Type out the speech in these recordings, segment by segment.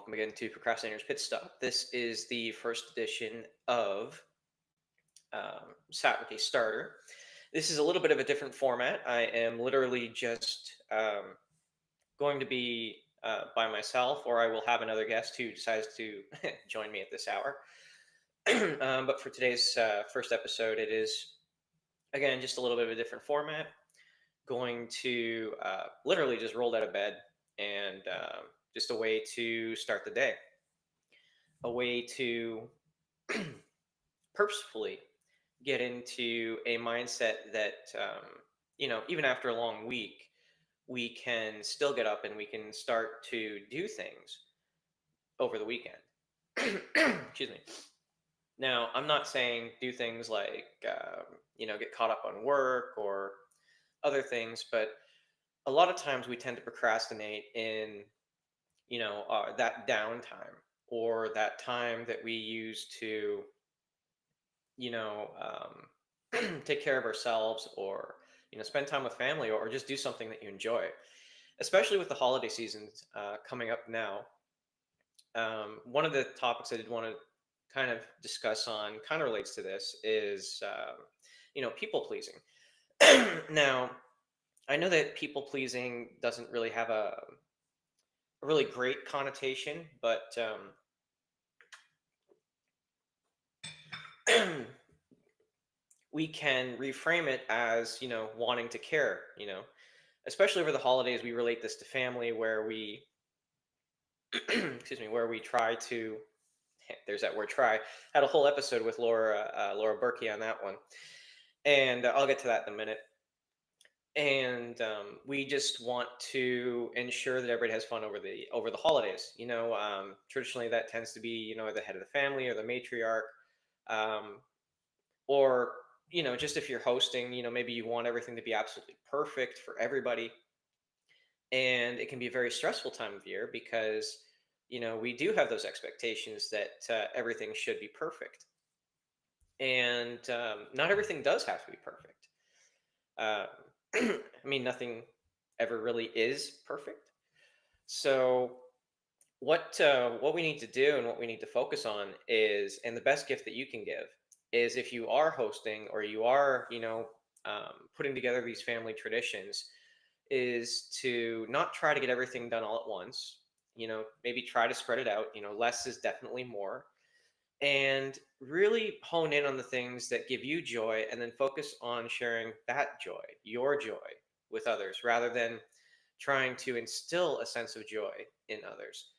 welcome again to Procrastinators Pit Stop. This is the first edition of Sat with a Starter. This is a little bit of a different format. I am literally just going to be by myself, or I will have another guest who decides to join me at this hour. But for today's first episode, it is, again, just a little bit of a different format. Going to literally just rolled out of bed and just a way to start the day, a way to purposefully get into a mindset that even after a long week, we can still get up and we can start to do things over the weekend. Excuse me. Now, I'm not saying do things like get caught up on work or other things, but a lot of times we tend to procrastinate in that downtime, or that time that we use to take care of ourselves, or spend time with family, or just do something that you enjoy, especially with the holiday seasons coming up now. One of the topics I did want to kind of discuss on kind of relates to this is people pleasing. Now, I know that people pleasing doesn't really have a really great connotation, but we can reframe it as wanting to care. Especially over the holidays, we relate this to family, where we excuse me, where we try to, there's that word try, had a whole episode with Laura Berkey on that one, and I'll get to that in a minute. And we just want to ensure that everybody has fun over the holidays. Traditionally that tends to be the head of the family or the matriarch, um, or just if you're hosting, maybe you want everything to be absolutely perfect for everybody, and it can be a very stressful time of year because we do have those expectations that everything should be perfect, and not everything does have to be perfect. uh, I mean, nothing ever really is perfect. So what we need to do and what we need to focus on is, and the best gift that you can give is, if you are hosting or you are putting together these family traditions, is to not try to get everything done all at once. Maybe try to spread it out. Less is definitely more, and really hone in on the things that give you joy, and then focus on sharing that joy, your joy, with others, rather than trying to instill a sense of joy in others.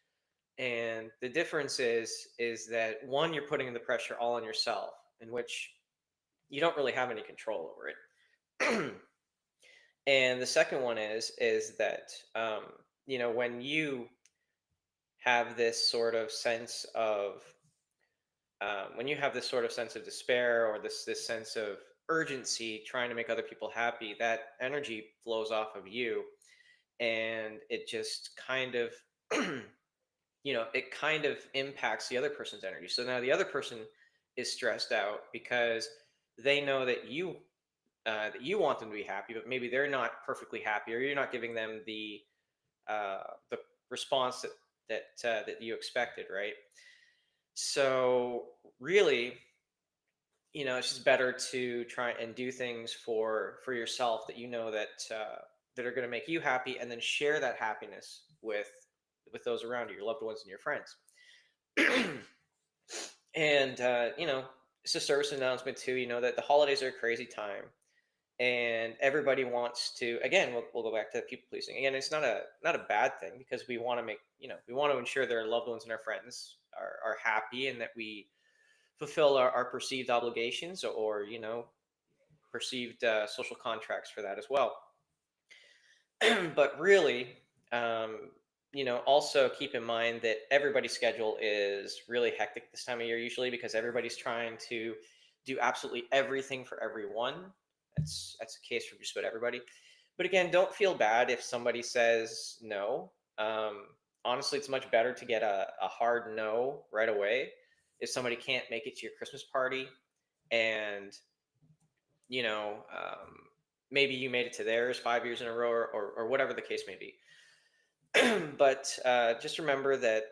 And the difference is that, one, you're putting the pressure all on yourself, in which you don't really have any control over it. And the second one is that when you have this sort of sense of despair, or this sense of urgency trying to make other people happy, that energy flows off of you, and it just kind of it kind of impacts the other person's energy. So now the other person is stressed out because they know that you want them to be happy, but maybe they're not perfectly happy, or you're not giving them the response that you expected, right? So really, it's just better to try and do things for yourself that that are going to make you happy, and then share that happiness with those around you, your loved ones and your friends. And it's a service announcement too. That the holidays are a crazy time, and everybody wants to. Again, we'll go back to people pleasing. Again, it's not a bad thing, because we want to make we want to ensure that our loved ones and our friends are happy, and that we fulfill our perceived obligations, or perceived social contracts for that as well. But really, also keep in mind that everybody's schedule is really hectic this time of year, usually because everybody's trying to do absolutely everything for everyone. That's the case for just about everybody. But again, don't feel bad if somebody says no. Honestly, it's much better to get a hard no right away if somebody can't make it to your Christmas party, and you know um, maybe you made it to theirs 5 years in a row, or whatever the case may be. But just remember that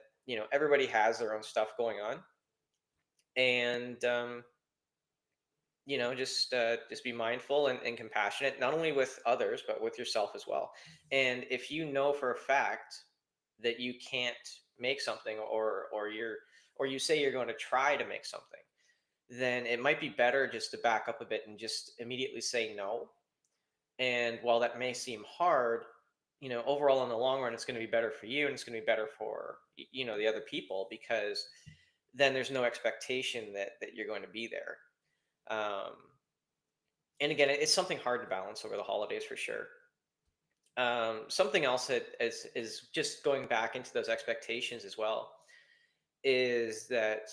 everybody has their own stuff going on, and just be mindful and compassionate, not only with others but with yourself as well. And if you know for a fact that you can't make something, or you say you're going to try to make something, then it might be better just to back up a bit and just immediately say no. And while that may seem hard, overall in the long run, it's going to be better for you, and it's going to be better for the other people, because then there's no expectation that you're going to be there. um, and again, it's something hard to balance over the holidays for sure. Something else that is just going back into those expectations as well, is that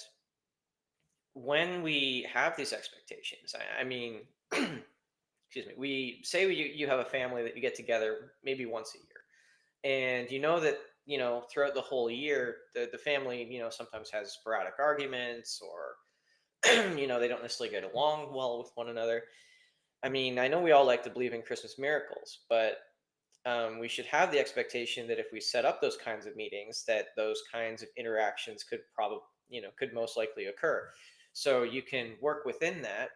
when we have these expectations, I mean, excuse me, we say you have a family that you get together maybe once a year, and you know that throughout the whole year, the family sometimes has sporadic arguments, or they don't necessarily get along well with one another. I mean, I know we all like to believe in Christmas miracles, but we should have the expectation that if we set up those kinds of meetings, that those kinds of interactions could probably, could most likely occur. So you can work within that,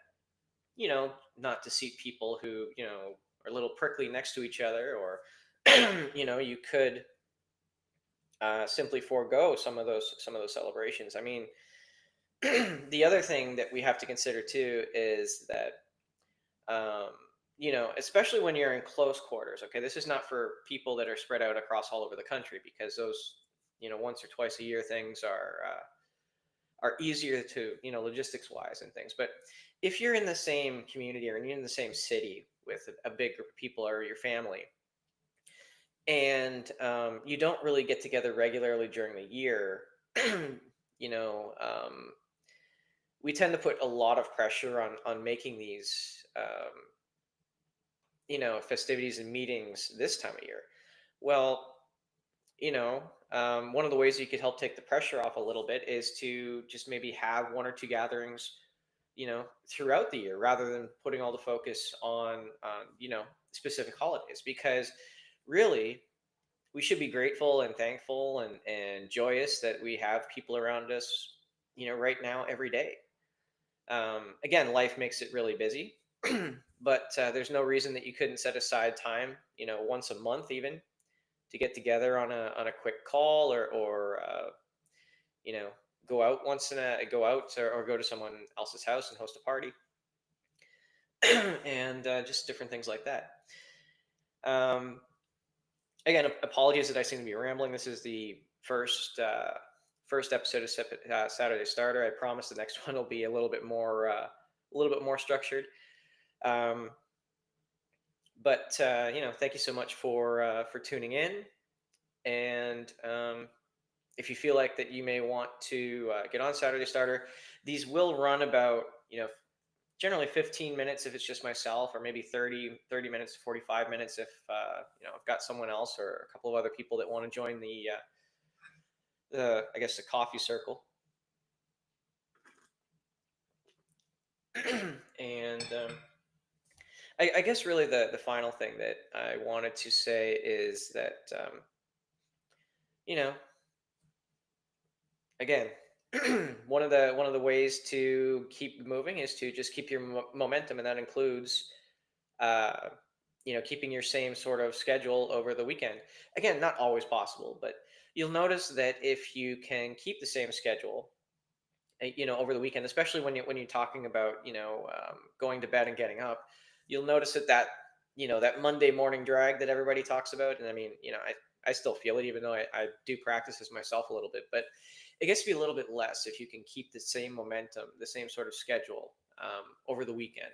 not to seat people who, are a little prickly next to each other, or, you could simply forego some of those celebrations. I mean, the other thing that we have to consider too is that um, especially when you're in close quarters. Okay, this is not for people that are spread out across all over the country, because those, once or twice a year things are easier to, logistics wise and things. But if you're in the same community, or you're in the same city with a big group of people, or your family, and you don't really get together regularly during the year, you know, we tend to put a lot of pressure on making these festivities and meetings this time of year. Well, one of the ways you could help take the pressure off a little bit is to just maybe have one or two gatherings, throughout the year, rather than putting all the focus on specific holidays. Because really, we should be grateful and thankful and joyous that we have people around us, right now, every day. Again, life makes it really busy, but there's no reason that you couldn't set aside time, once a month even, to get together on a quick call, or you know go out, or go to someone else's house and host a party, and just different things like that. Um, Again, apologies that I seem to be rambling. This is the first episode of Saturday Starter. I promise the next one will be a little bit more structured. Um, but thank you so much for tuning in. And if you feel like that you may want to get on Saturday Starter, these will run about, generally 15 minutes if it's just myself, or maybe 30 minutes to 45 minutes if I've got someone else or a couple of other people that want to join the I guess the coffee circle. And I guess really the final thing that I wanted to say is that you know again, one of the ways to keep moving is to just keep your momentum, and that includes uh, keeping your same sort of schedule over the weekend. Again, not always possible, but you'll notice that if you can keep the same schedule, over the weekend, especially when you're talking about, going to bed and getting up, you'll notice that Monday morning drag that everybody talks about. And I mean, I still feel it, even though I do practice this myself a little bit, but it gets to be a little bit less if you can keep the same momentum, the same sort of schedule, over the weekend.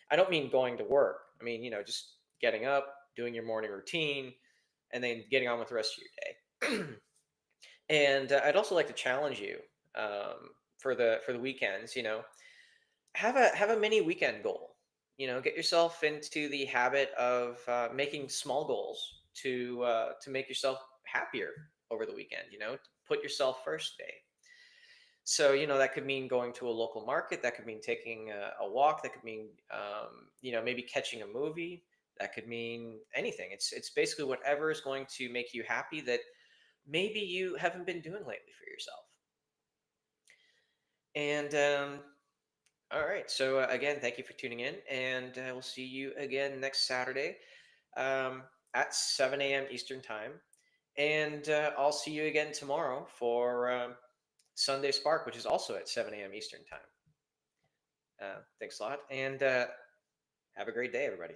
I don't mean going to work. I mean, just getting up, doing your morning routine, and then getting on with the rest of your day. And I'd also like to challenge you, for the weekends. Have a mini weekend goal. Get yourself into the habit of making small goals to make yourself happier over the weekend. Put yourself first day. So that could mean going to a local market. That could mean taking a walk. That could mean maybe catching a movie. That could mean anything. It's basically whatever is going to make you happy, that maybe you haven't been doing lately for yourself. And all right. So again, thank you for tuning in, and we'll see you again next Saturday um, at 7 a.m. Eastern Time. And I'll see you again tomorrow for Sunday Spark, which is also at 7 a.m. Eastern Time. Thanks a lot, and have a great day, everybody.